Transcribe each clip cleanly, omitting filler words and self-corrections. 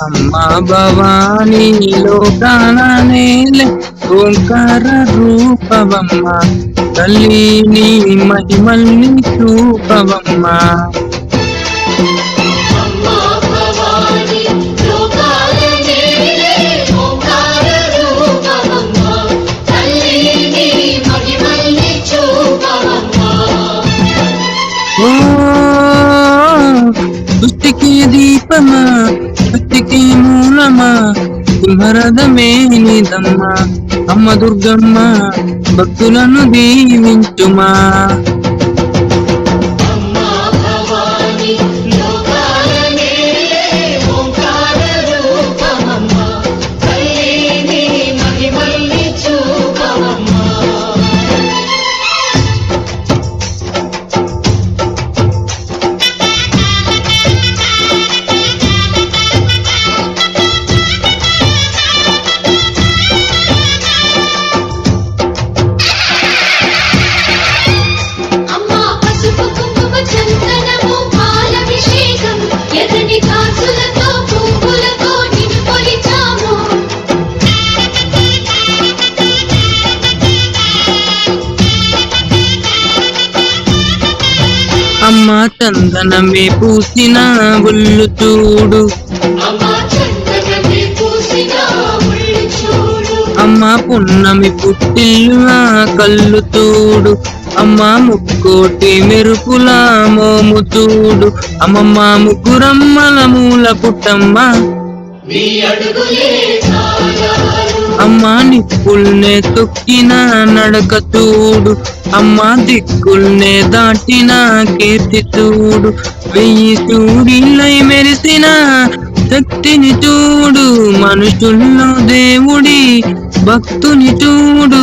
అమ్మా భవానీ లోకాన నేలే ఓంకార రూపవమ్మ తల్లి నీ మహిమల్ని చూపవమ్మ. ఓ సృష్టికి దీపమా శక్తికి మూలమా సింహరథమే నీదమ్మా అమ్మ దుర్గమ్మ భక్తులను దీవించుమా. అమ్మ చందనమే పూసిన ఒళ్ళు చూడు అమ్మ పున్నమి పుట్టిల్లు కళ్ళు చూడు అమ్మ ముక్కోటి మెరుపుల మోము చూడు అమ్మమ్మ ముగ్గురమ్మల మూల పుట్టమ్మ అమ్మ నిప్పుల్నే తొక్కిన నడక చూడు అమ్మ దిక్కుల్నే దాటిన కీర్తి చూడు 1000 సూర్యులై మెరిసిన శక్తిని చూడు మనుషుల్లో దేవుడి భక్తుని చూడు.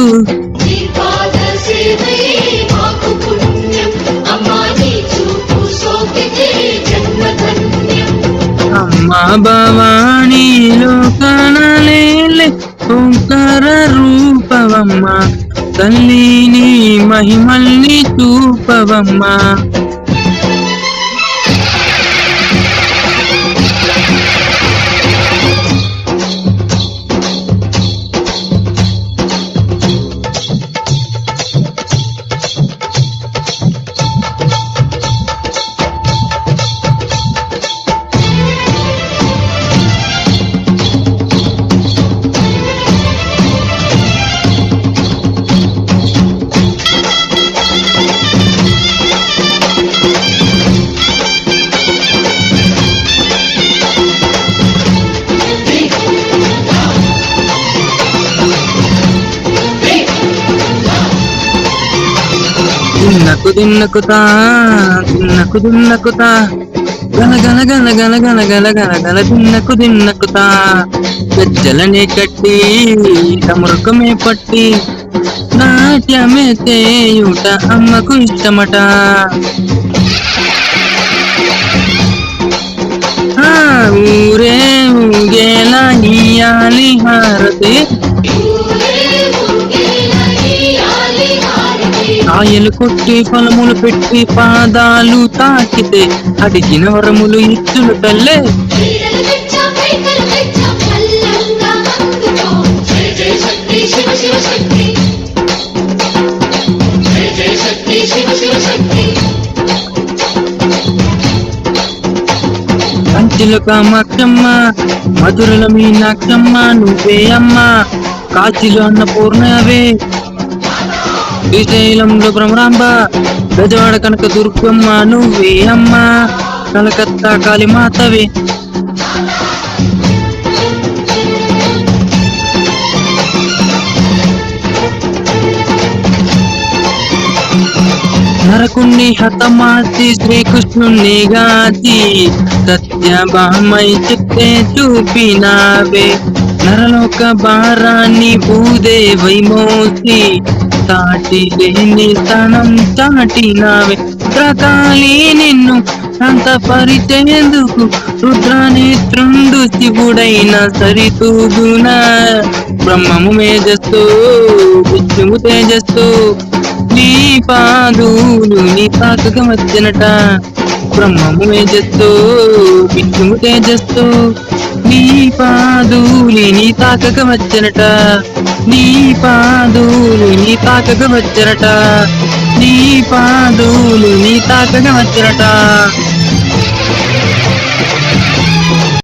అమ్మా భవానీ లోకాన నేలే ఓంకార రూపవమ్మ తల్లి నీ మహిమల్ని చూపవమ్మ. దిన్నకుతా గల గల గల గల గల గల గల గల దిన్నకుతా గజ్జలనే కట్టి తమరుకమే పట్టి నాట్యమే చేయుట అమ్మకు ఇష్టమట. ఊరే ఊగేలా ఇయ్యాలి హారతి కాయలు కొట్టి ఫలములు పెట్టి పాదాలు తాకితే అడిగిన వరములు ఇచ్చులు తల్లే. కంచిలో కామాక్షమ్మ మధురల మీనాక్షమ్మ నువ్వే అమ్మ కాశీలో అన్నపూర్ణవే శ్రీశైలంలో భ్రమరాంబ గజవాడ కనక దుర్గమ్మ నువ్వే అమ్మ కలకత్తా కాళీమాతవే. నరకుణ్ణి హతమార్చి శ్రీకృష్ణుణ్ణి గాచి సత్యభామై చెప్తే చూపినావే నరలోక భారాన్ని భూదేవై మోసి సాటి లేని స్థానం చాటినావే. భద్రకాళి నిన్ను శాంతపరిచేందుకు రుద్రనేత్రుండు శివుడైన సరితూగున బ్రహ్మము మేజస్సు విష్ణువు తేజస్సు నీ పాదులు నీ తాకగా వచ్చినట బ్రహ్మము మేజస్సు విష్ణువు తేజస్సు నీ పాదులు నీ తాకగా వచ్చినట నీ పాదులు నీ తాకగా వచ్చినట నీ పాదులు నీ తాకగా వచ్చినట